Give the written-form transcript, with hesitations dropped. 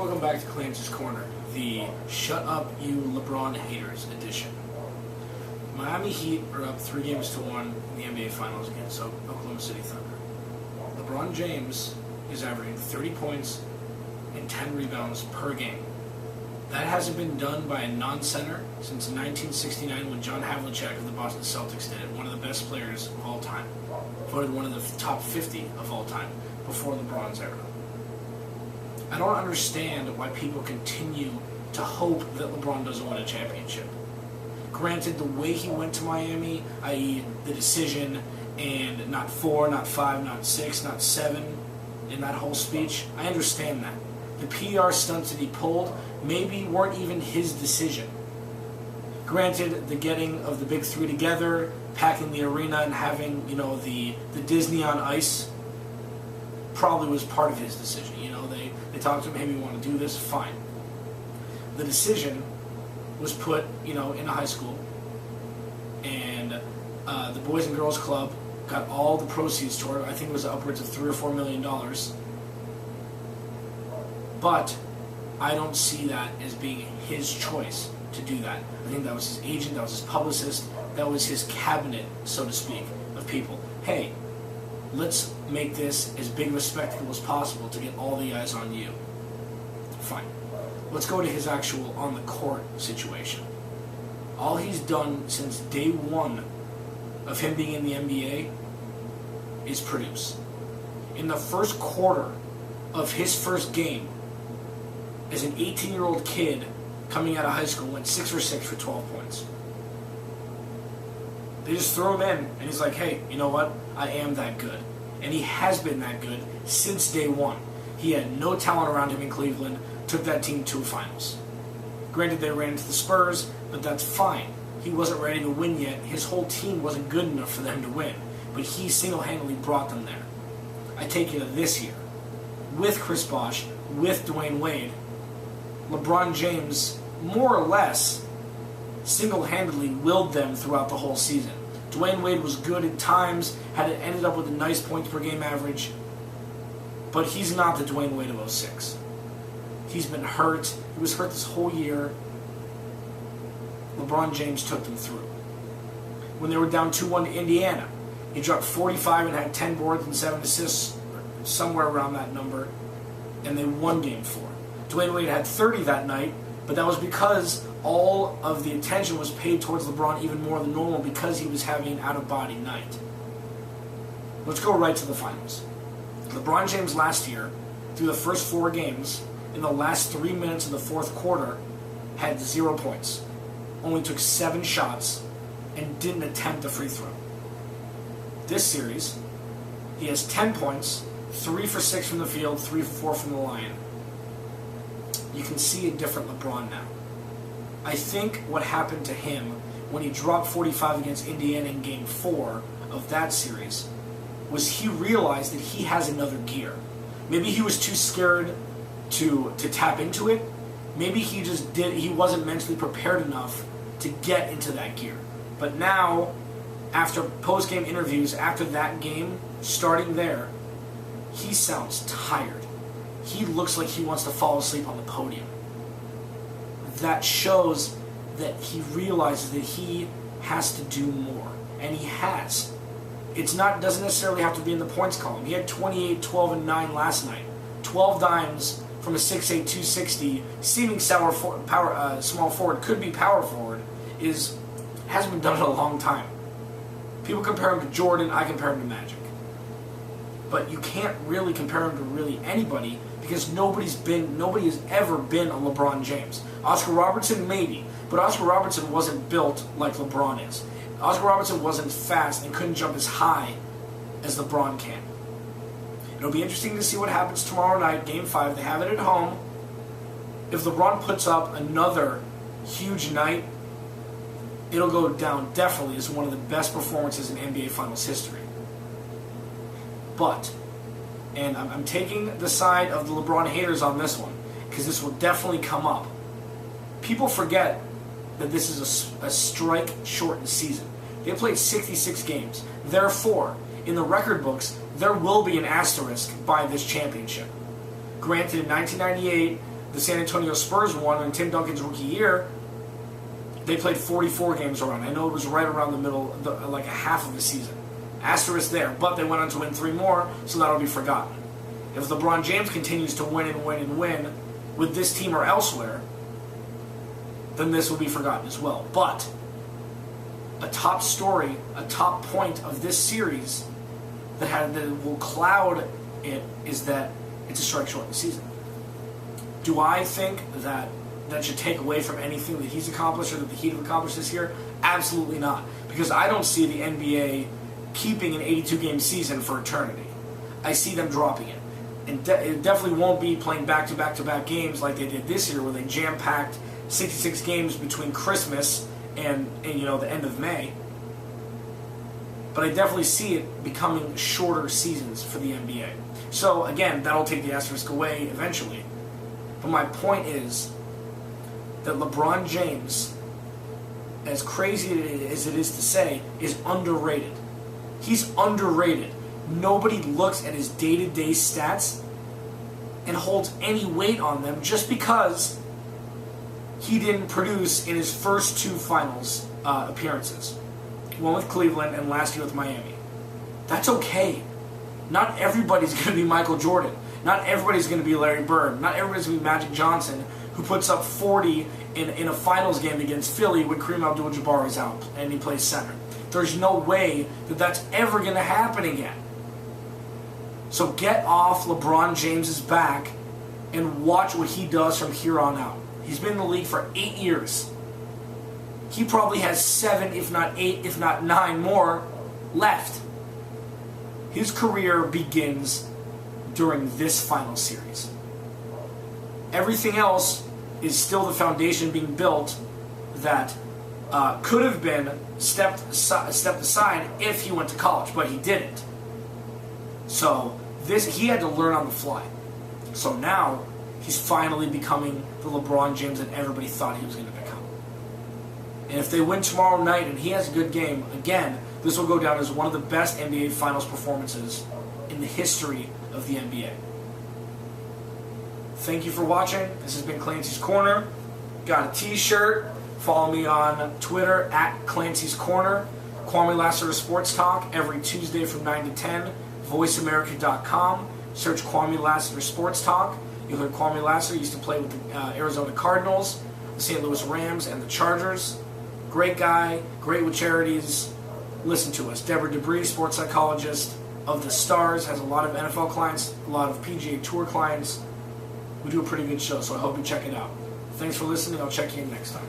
Welcome back to Clancy's Corner, the Shut Up You LeBron Haters edition. Miami Heat are up 3-1 in the NBA Finals against Oklahoma City Thunder. LeBron James is averaging 30 points and 10 rebounds per game. That hasn't been done by a non-center since 1969 when John Havlicek of the Boston Celtics did it, one of the best players of all time, voted one of the top 50 of all time before LeBron's era. I don't understand why people continue to hope that LeBron doesn't win a championship. Granted, the way he went to Miami, i.e. the decision, and not 4, not 5, not 6, not 7, in that whole speech, I understand that. The PR stunts that he pulled maybe weren't even his decision. Granted, the getting of the big three together, packing the arena and having, the Disney on Ice probably was part of his decision. They talked to him, hey, we want to do this, fine. The decision was put, in a high school, and the Boys and Girls Club got all the proceeds toward it. I think it was upwards of $3 or $4 million. But I don't see that as being his choice to do that. I think that was his agent, that was his publicist, that was his cabinet, so to speak, of people. Hey, let's make this as big of a spectacle as possible to get all the eyes on you. Fine. Let's go to his actual on-the-court situation. All he's done since day one of him being in the NBA is produce. In the first quarter of his first game, as an 18-year-old kid coming out of high school, went 6 for 6 for 12 points. They just throw him in, and he's like, hey, you know what? I am that good. And he has been that good since day one. He had no talent around him in Cleveland, took that team to a finals. Granted, they ran into the Spurs, but that's fine. He wasn't ready to win yet. His whole team wasn't good enough for them to win. But he single-handedly brought them there. I take you to this year. With Chris Bosh, with Dwayne Wade, LeBron James, more or less, single-handedly willed them throughout the whole season. Dwayne Wade was good at times, had it ended up with a nice points per game average, but he's not the Dwayne Wade of 06. He's been hurt. He was hurt this whole year. LeBron James took them through. When they were down 2-1 to Indiana, he dropped 45 and had 10 boards and 7 assists, somewhere around that number, and they won Game 4. Dwayne Wade had 30 that night, but that was because all of the attention was paid towards LeBron even more than normal because he was having an out-of-body night. Let's go right to the finals. LeBron James last year, through the first 4 games, in the last 3 minutes of the fourth quarter, had 0 points, only took 7 shots, and didn't attempt a free throw. This series, he has 10 points, 3 for 6 from the field, 3 for 4 from the line. You can see a different LeBron now. I think what happened to him when he dropped 45 against Indiana in Game 4 of that series was he realized that he has another gear. Maybe he was too scared to tap into it. Maybe he wasn't mentally prepared enough to get into that gear. But now, after post-game interviews, after that game, starting there, he sounds tired. He looks like he wants to fall asleep on the podium. That shows that he realizes that he has to do more. And he has. Doesn't necessarily have to be in the points column. He had 28, 12, and 9 last night. 12 dimes from a 6'8", 260, seeming small forward, could be power forward, hasn't been done in a long time. People compare him to Jordan, I compare him to Magic. But you can't really compare him to really anybody because nobody has ever been a LeBron James. Oscar Robertson, maybe, but Oscar Robertson wasn't built like LeBron is. Oscar Robertson wasn't fast and couldn't jump as high as LeBron can. It'll be interesting to see what happens tomorrow night, Game 5. They have it at home. If LeBron puts up another huge night, it'll go down definitely as one of the best performances in NBA Finals history. But, and I'm taking the side of the LeBron haters on this one, because this will definitely come up. People forget that this is a strike-shortened season. They played 66 games. Therefore, in the record books, there will be an asterisk by this championship. Granted, in 1998, the San Antonio Spurs won in Tim Duncan's rookie year, they played 44 games around. I know it was right around the middle, like a half of the season. Asterisk there, but they went on to win 3 more, so that'll be forgotten. If LeBron James continues to win and win and win with this team or elsewhere, then this will be forgotten as well. But a top story, a top point of this series that will cloud it is that it's a strike-shortened season. Do I think that should take away from anything that he's accomplished or that the Heat have accomplished this year? Absolutely not. Because I don't see the NBA keeping an 82-game season for eternity. I see them dropping it. And it definitely won't be playing back-to-back-to-back games like they did this year, where they jam-packed 66 games between Christmas and the end of May. But I definitely see it becoming shorter seasons for the NBA. So, again, that'll take the asterisk away eventually. But my point is that LeBron James, as crazy as it is to say, is underrated. He's underrated. Nobody looks at his day-to-day stats and holds any weight on them just because he didn't produce in his first 2 finals appearances. One with Cleveland and last year with Miami. That's okay. Not everybody's going to be Michael Jordan. Not everybody's going to be Larry Bird. Not everybody's going to be Magic Johnson, who puts up 40 in a finals game against Philly when Kareem Abdul-Jabbar is out and he plays center. There's no way that that's ever going to happen again. So get off LeBron James's back and watch what he does from here on out. He's been in the league for 8 years. He probably has 7, if not 8, if not 9 more left. His career begins during this final series. Everything else is still the foundation being built that could have been stepped aside if he went to college, but he didn't. So he had to learn on the fly. So now he's finally becoming the LeBron James that everybody thought he was going to become. And if they win tomorrow night and he has a good game, again, this will go down as one of the best NBA Finals performances in the history of the NBA. Thank you for watching. This has been Clancy's Corner. Got a t-shirt. Follow me on Twitter at Clancy's Corner. Kwame Lassiter Sports Talk every Tuesday from 9 to 10. VoiceAmerica.com. Search Kwame Lassiter Sports Talk. You'll hear Kwame Lassiter used to play with the Arizona Cardinals, the St. Louis Rams, and the Chargers. Great guy, great with charities. Listen to us. Deborah Debris, sports psychologist of the Stars, has a lot of NFL clients, a lot of PGA Tour clients. We do a pretty good show, so I hope you check it out. Thanks for listening. I'll check you in next time.